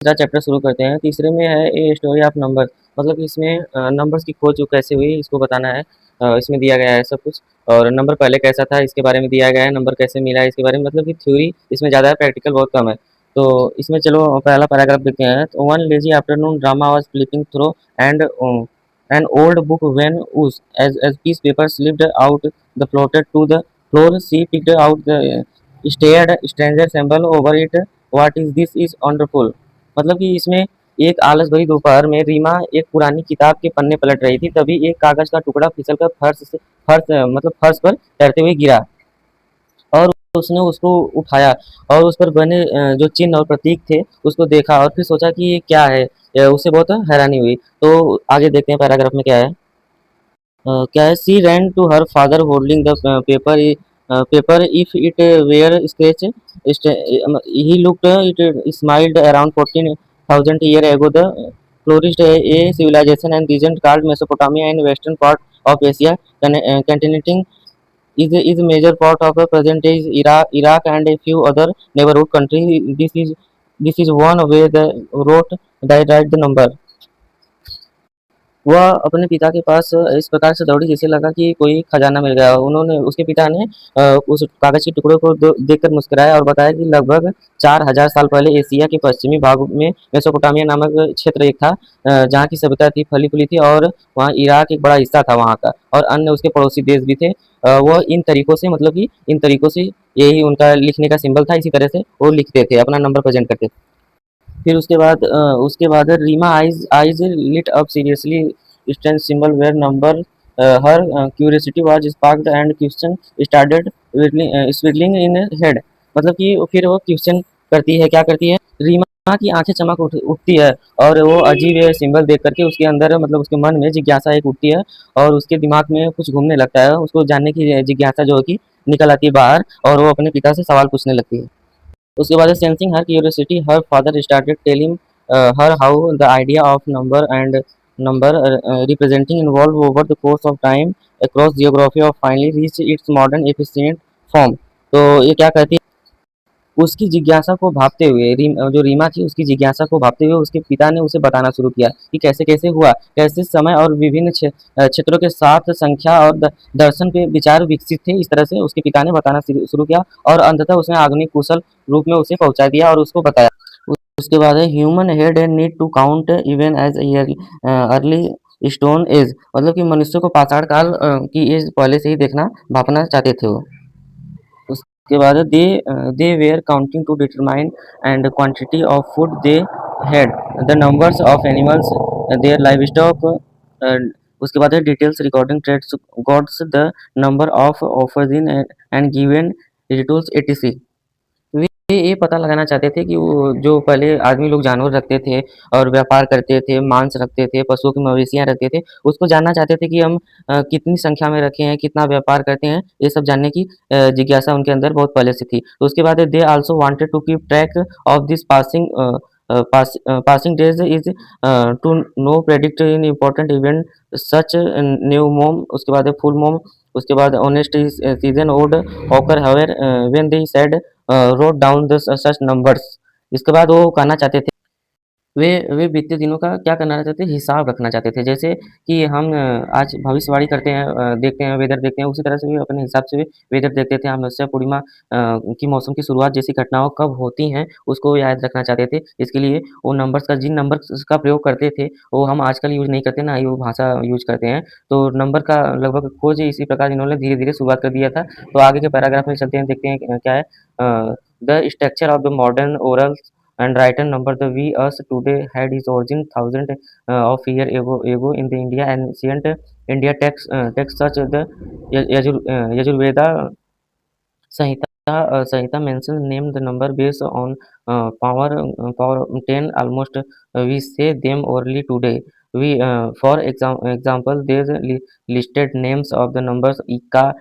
तीसरा चैप्टर शुरू करते हैं। तीसरे में है ए स्टोरी ऑफ नंबर, मतलब कि इसमें नंबर्स की खोज जो कैसे हुई इसको बताना है। इसमें दिया गया है सब कुछ, और नंबर पहले कैसा था इसके बारे में दिया गया है, नंबर कैसे मिला है इसके बारे में, मतलब कि थ्योरी इसमें ज़्यादा है, प्रैक्टिकल बहुत कम है। तो इसमें चलो पहला पैराग्राफ देखते हैं। तो one lazy afternoon drama was flipping through and an old book when as piece paper slipped out the floated to the floor. She picked out the stared stranger symbol over it. What is this is wonderful। मतलब कि इसमें एक आलस भरी दोपहर में रीमा एक पुरानी किताब के पन्ने पलट रही थी, तभी एक कागज का टुकड़ा फिसलकर मतलब फर्श पर तैरते हुए गिरा, और उसने उसको उठाया और उस पर बने जो चिन्ह और प्रतीक थे उसको देखा, और फिर सोचा कि ये क्या है। उसे बहुत हैरानी हुई। तो आगे देखते हैं पैराग्राफ में क्या है। क्या है, she ran to her father holding the paper if it were scratch, he looked it smiled around 14,000 year ago the flourished a civilization and region called Mesopotamia in western part of Asia, continuing is major part of the present day Iraq and a few other neighborhood countries. This is one way the wrote that write the number। वह अपने पिता के पास इस प्रकार से दौड़ी जैसे लगा कि कोई खजाना मिल गया। उन्होंने उसके पिता ने उस कागज के टुकड़े को देखकर मुस्कुराया और बताया कि लगभग 4000 साल पहले एशिया के पश्चिमी भाग में मेसोपोटामिया नामक क्षेत्र एक था, जहाँ की सभ्यता थी, फली फूली थी, और वहाँ इराक एक बड़ा हिस्सा था वहाँ का, और अन्य उसके पड़ोसी देश भी थे। वह इन तरीकों से, मतलब कि इन तरीकों से, यही उनका लिखने का सिंबल था, इसी तरह से वो लिखते थे, अपना नंबर प्रेजेंट करते थे। फिर उसके बाद Reema eyes lit up seriously stand symbol where number, her curiosity was sparked and question started squiggling in head. मतलब कि फिर वो क्वेश्चन करती है, क्या करती है, रीमा की आंखें चमक उठती है, और वो अजीब सिंबल देख करके उसके अंदर, मतलब उसके मन में जिज्ञासा एक उठती है, और उसके दिमाग में कुछ घूमने लगता है, उसको जानने की जिज्ञासा जो है कि निकल आती है बाहर, और वो अपने पिता से सवाल पूछने लगती है। उसके बाद sensing her curiosity her father started telling her how the idea of number representing involve over the course of time across geography of finally reach its modern efficient form. तो ये क्या कहती है, उसकी जिज्ञासा को भापते हुए, जो रीमा थी उसकी जिज्ञासा को भापते हुए उसके पिता ने उसे बताना शुरू किया कि कैसे कैसे हुआ, कैसे समय और विभिन्न क्षेत्रों के साथ संख्या और दर्शन पे विचार विकसित थे। इस तरह से उसके पिता ने बताना शुरू किया, और अंततः उसने आधुनिक कुशल रूप में उसे पहुंचा दिया और उसको बताया। उसके बाद है human had need to count even as early stone age, मतलब कि मनुष्य को पाषाण काल की एज पहले से ही देखना भापना चाहते थे वो। उसके बाद they were counting to determine and quantity of food they had, the numbers of animals their livestock. उसके बाद है details recording trades gods the number of offering and given rituals ETC. ये पता लगाना चाहते थे कि वो जो पहले आदमी लोग जानवर रखते थे और व्यापार करते थे, मांस रखते थे, पशुओं की मवेशियाँ रखते थे, उसको जानना चाहते थे कि हम कितनी संख्या में रखे हैं, कितना व्यापार करते हैं, ये सब जानने की जिज्ञासा उनके अंदर बहुत पहले से थी। तो उसके बाद they also wanted to keep track of this passing days is to know predict in important event such new moon. उसके बाद फुल मोम। उसके बाद honest season old occur however when they said wrote down the such numbers. इसके बाद वो कहना चाहते थे, वे बीते दिनों का क्या करना चाहते थे, हिसाब रखना चाहते थे। जैसे कि हम आज भविष्यवाणी करते हैं, देखते हैं, वेदर देखते हैं, उसी तरह से भी अपने हिसाब से भी वेदर देखते थे। अमावस्या पूर्णिमा की मौसम की शुरुआत जैसी घटनाओं कब होती हैं उसको याद रखना चाहते थे। इसके लिए वो नंबर्स का, जिन नंबर्स का प्रयोग करते थे वो हम आजकल यूज़ नहीं करते, ना ही वो भाषा यूज़ करते हैं। तो नंबर का लगभग खोज इसी प्रकार इन्होंने धीरे-धीरे शुरुआत कर दिया था। तो आगे के पैराग्राफ में चलते हैं, देखते हैं क्या है। The structure of the modern oral and written number the we us today had its origin thousand of year ago in the India and ancient India text such the Yajurveda Sanhita mentions name the number based on power 10 almost, we say them orally today। We for example there's listed names of the numbers इक्का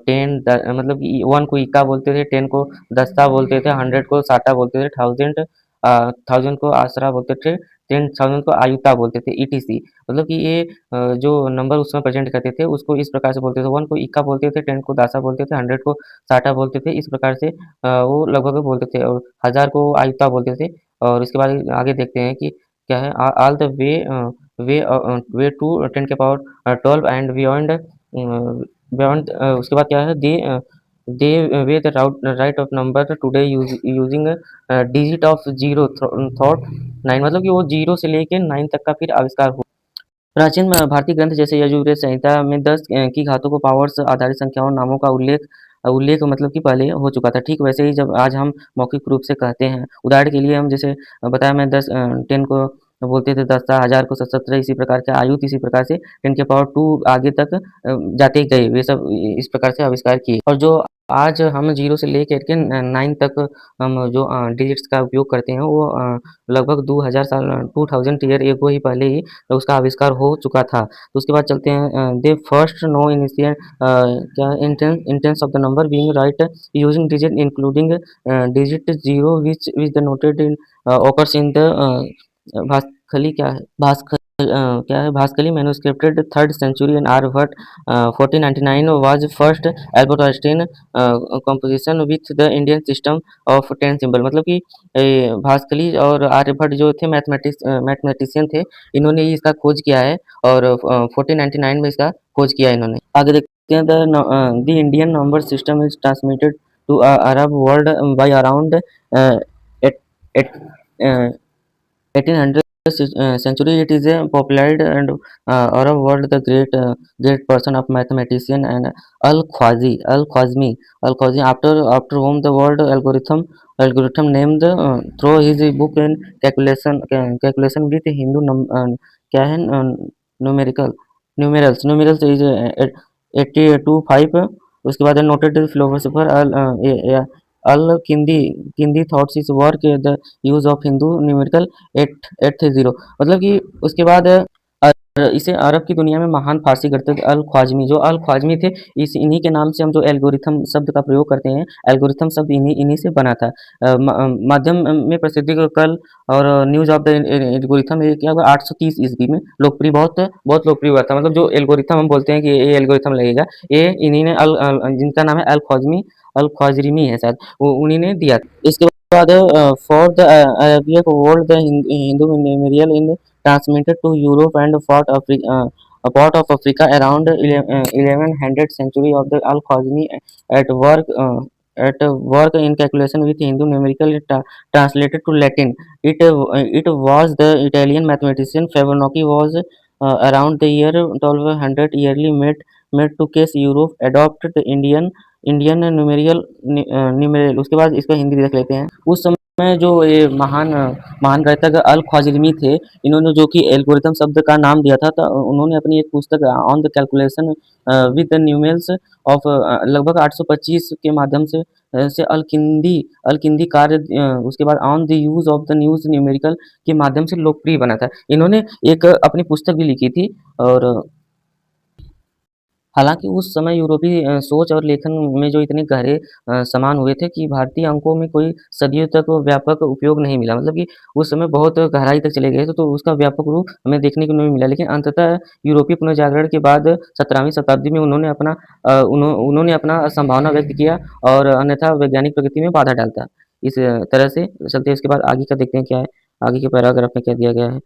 10, मतलब 1 को इक्का बोलते थे, 10 को दस्ता बोलते थे, 100 को साटा बोलते थे, 1000 को आसरा बोलते थे, 10,000 को आयुता बोलते थे, ईटीसी। मतलब कि ये जो नंबर उसमें प्रेजेंट करते थे उसको इस प्रकार से बोलते थे। 1 को इक्का बोलते थे, 10 को दासा बोलते थे, 100 को साटा बोलते थे। इस प्रकार से वो लगभग बोलते थे, और 1000 को आयुता बोलते थे, और इसके बाद आगे देखते हैं कि क्या है, ऑल द वे टू 10 के पावर 12 एंड बियॉन्ड, बियॉन्ड उसके बाद क्या है, they way the write of number today using digit of zero thought 9, मतलब कि वो जीरो से लेके 9 तक का फिर आविष्कार हुआ। प्राचीन भारतीय ग्रंथ जैसे यजुर्वेद संहिता में 10 की घातों को पावर्स आधारित संख्याओं नामों का उल्लेख उल्लेख मतलब कि पहले हो चुका था। ठीक वैसे ही जब आज हम मौखिक रूप से कहते हैं, उदाहरण के लिए हम जैसे बताया, मैं 10 को बोलते थे 10 था, 1000 को 17, इसी प्रकार से आयुत, इसी प्रकार से 10 के पावर 2 आगे तक जाते गए, वे सब इस प्रकार से आविष्कार किए। और जो आज हम 0 से लेकर के 9 तक हम जो डिजिट्स का उपयोग करते हैं, वो लगभग 2000 साल 2000 ईयर एगो ही पहले ही तो उसका आविष्कार हो चुका था। तो उसके बाद चलते हैं, दे फर्स्ट नो इनिशियल क्या instance of the number being write using digit including digit zero which the noted in occurs in the Bakhshali, क्या है Bakhshali manuscripted 3rd century and Aryabhatta 1499 was first Albert Einstein composition with the Indian system of 10 symbol, मतलब कि भास्खली और आर्यभट्ट जो थे mathematician थे, इन्होंने ही इसका खोज किया है और 1499 में इसका खोज किया है इन्होंने। आगे देखते हैं, the Indian number system is transmitted to Arab world by around at at 1800 century. It is a popularized and Arab world the great person of mathematician and Al-Khwarizmi after whom the world algorithm named through his book in calculation with Hindu क्या है numerical numerals is 82 5। उसके बाद noted philosopher Al Kindi thoughts is work the use of Hindu numerical 880, मतलब कि उसके बाद इसे अरब की दुनिया में महान फारसी गणितज्ञ अल ख्वाजमी, जो अल ख्वाजमी थे, इन्हीं के नाम से हम जो एल्गोरिथम शब्द का प्रयोग करते हैं, एल्गोरिथम शब्द इन्हीं से बना था। माध्यम में प्रसिद्धि को कल और न्यूज ऑफ द एल्गोरिथम ये क्या हुआ 830 ईस्वी में लोकप्रिय, बहुत बहुत लोकप्रिय हुआ था। मतलब जो एल्गोरिथम हम बोलते हैं कि ये एल्गोरिथम लगेगा, ये इन्हीं ने जिनका नाम है अल ख्वाजमी है शायद, वो उन्हीं ने दिया। इसके बाद for the Arabian world the Hindu numerical in transmitted to Europe and a part of Africa around 1100 century of the Al-Khwarizmi at work in calculation with Hindu numerical translated to Latin. It was the Italian mathematician Fibonacci was around the year 1200 yearly made to case Europe adopted the Indian numerical. उसके बाद इसका हिंदी देख लेते हैं। उस समय जो ये महान गणितज्ञ अल ख्वाजमी थे, इन्होंने जो कि एल्गोरिथम शब्द का नाम दिया था, तो उन्होंने अपनी एक पुस्तक on the calculation with the numericals of लगभग 825 के माध्यम से अलकिंदी कार्य, उसके बाद on the use of the news numerical के माध्यम से लोकप्रिय बना था। इन्होंने एक अपनी पुस्तक भी लिखी थी। और हालांकि उस समय यूरोपीय सोच और लेखन में जो इतने गहरे समान हुए थे कि भारतीय अंकों में कोई सदियों तक वो व्यापक उपयोग नहीं मिला, मतलब कि उस समय बहुत गहराई तक चले गए थे, तो उसका व्यापक रूप हमें देखने को नहीं मिला। लेकिन अंततः यूरोपीय पुनर्जागरण के बाद 17वीं शताब्दी में उन्होंने अपना संभावना व्यक्त किया और अन्यथा वैज्ञानिक प्रगति में बाधा डालता। इस तरह से चलते इसके बाद आगे का देखते हैं क्या है, आगे के पैराग्राफ में क्या दिया गया है।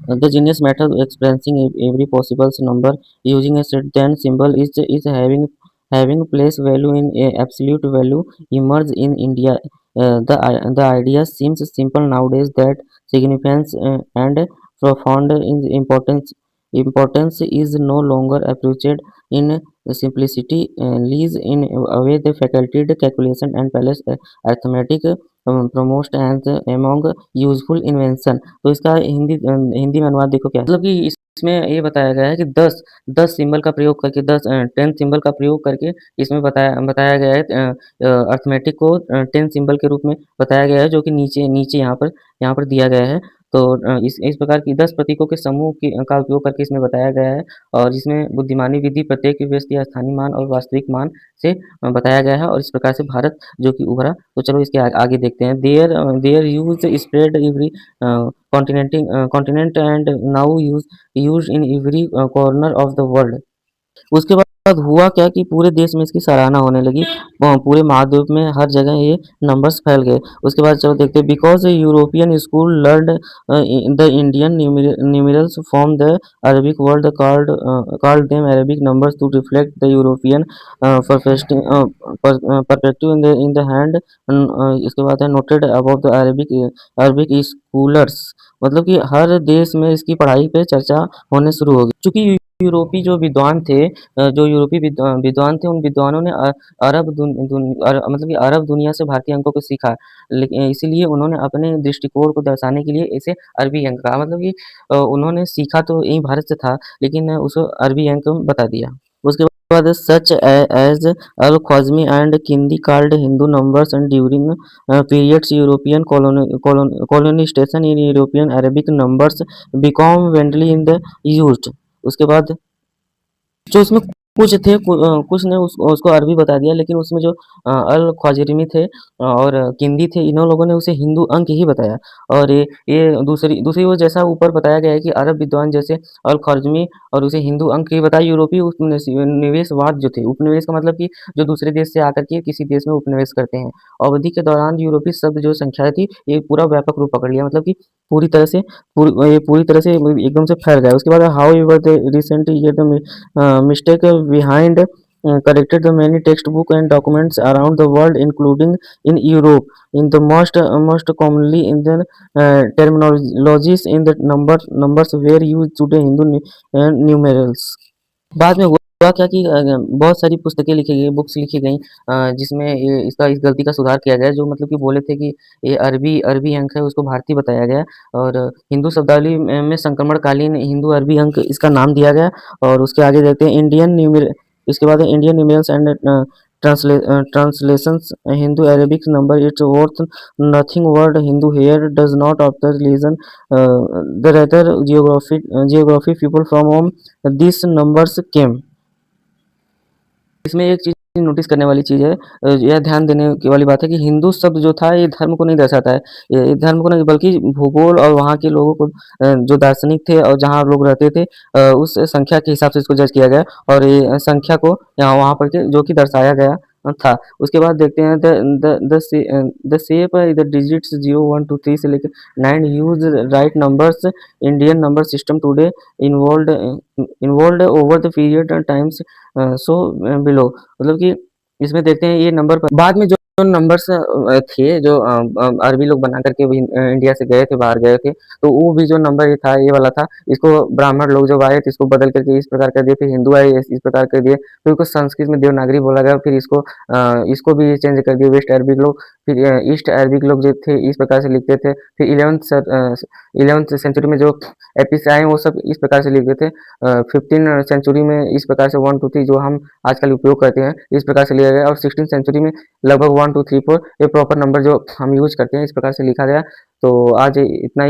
The genius method of expressing every possible number using a set then symbol is having place value in a absolute value emerged in India. The idea seems simple nowadays that significance and profound in importance is no longer approached in simplicity, leaves in away the faculty calculation and palace arithmetic promotes as among useful invention. तो इसका हिंदी में अनुवाद देखो क्या है, मतलब कि इसमें ये बताया गया है कि 10 सिंबल का प्रयोग करके 10 सिंबल का प्रयोग करके इसमें बताया गया है, अर्थमेटिक को 10 सिंबल के रूप में बताया गया है, जो कि नीचे नीचे यहाँ पर दिया गया है। तो इस प्रकार की 10 प्रतीकों के समूह का उपयोग करके इसमें बताया गया है, और जिसमें बुद्धिमानी विधि प्रत्येक व्यक्ति या स्थानीय मान और वास्तविक मान से बताया गया है, और इस प्रकार से भारत जो कि उभरा। तो चलो इसके आगे देखते हैं। Their use spread every continent and now use in every corner of the world. उसके बाद बाद हुआ क्या कि पूरे देश में इसकी सराहना होने लगी। पूरे महाद्वीप में हर जगह ये नंबर्स फैल गए। उसके बाद चलो देखते हैं, because European school learned the Indian numerals from the Arabic world called them Arabic numbers to reflect the European perspective in the hand. इसके बाद है noted about the Arabic scholars, मतलब कि हर देश में इसकी पढ़ाई पे चर्चा होने शुरू हो गई। चूँकि यूरोपीय जो विद्वान थे, जो यूरोपीय विद्वान थे, उन विद्वानों ने मतलब कि अरब दुनिया से भारतीय अंकों को सीखा। लेकिन इसीलिए उन्होंने अपने दृष्टिकोण को दर्शाने के लिए इसे अरबी अंक कहा। मतलब कि उन्होंने सीखा तो यहीं भारत से था, लेकिन उसको अरबी अंक बता दिया। उसके बाद such as Al Khwarizmi and Kindi called Hindu numbers and during periods European colonization in European Arabic numbers become widely in the used। उसके बाद जो उसमें कुछ थे कुछ ने उसको अरबी बता दिया, लेकिन उसमें जो अल ख्वाज़िरिमी थे और किंदी थे, इन्हों लोगों ने उसे हिंदू अंक ही बताया। और ये दूसरी ओर जैसा ऊपर बताया गया है कि अरब विद्वान जैसे अल ख्वाज़िमी और उसे हिंदू अंक ही बताया। यूरोपीय उपनिवेशवाद जो थे, उपनिवेश का मतलब कि जो दूसरे देश से आकर के किसी देश में उपनिवेश करते हैं। अवधि के दौरान यूरोपीय शब्द जो संख्या थी, ये पूरा व्यापक रूप पकड़ लिया, मतलब कि पूरी तरह से ये पूरी तरह से एकदम से फैल गया। उसके बाद however the recent year the mistake behind corrected the many textbook and documents around the world, including in Europe. In the most commonly in the terminologies in the numbers were used today Hindu numerals। बाद में हुआ क्या कि बहुत सारी पुस्तकें लिखी गई, बुक्स लिखी गई, जिसमें ये इस गलती का सुधार किया गया, जो मतलब कि बोले थे कि ये अरबी अरबी अंक है, उसको भारतीय बताया गया। और हिंदू शब्दावली में संक्रमणकालीन हिंदू अरबी अंक इसका नाम दिया गया। और उसके आगे देखते हैं इसके बाद Indian numerals and translations Hindu Arabic number it's worth nothing word Hindu here does not after religion, the rather geography people from whom these numbers came। इसमें एक चीज़ नोटिस करने वाली चीज़ है, यह ध्यान देने की वाली बात है कि हिंदू शब्द जो था ये धर्म को नहीं दर्शाता है। ये धर्म को नहीं बल्कि भूगोल और वहाँ के लोगों को, जो दार्शनिक थे और जहाँ लोग रहते थे, उस संख्या के हिसाब से इसको जज किया गया और ये संख्या को यहाँ वहाँ पर के जो कि दर्शाया गया था। उसके बाद देखते हैं द शेप द डिजिट्स 0 1 2 3 से लेकर 9 use right numbers Indian number system today involve involve over the period times so below. मतलब कि इसमें देखते हैं ये नंबर पर बाद में जो नंबर्स थे, जो अरबी लोग बना करके इंडिया से गए थे, बाहर गए थे, तो वो भी जो नंबर ये था, ये वाला था, इसको ब्राह्मण लोग जब आए तो इसको बदल करके इस प्रकार कर दिए, फिर हिंदू आए इस प्रकार कर दिए, फिर उसको संस्कृत में देवनागरी बोला गया, फिर इसको भी चेंज कर दिया वेस्ट अरबिक लोग, फिर ईस्ट अरबिक लोग जो थे इस प्रकार से लिखते थे, फिर 11th सेंचुरी में जो एपिस आए वो सब इस प्रकार से लिखते थे। 15th सेंचुरी में इस प्रकार से 1 2 3 जो हम आजकल उपयोग करते हैं इस प्रकार से लिया गया, और 16th सेंचुरी में लगभग 1 2 3 4 ये प्रॉपर नंबर जो हम यूज करते हैं इस प्रकार से लिखा गया। तो आज इतना ही।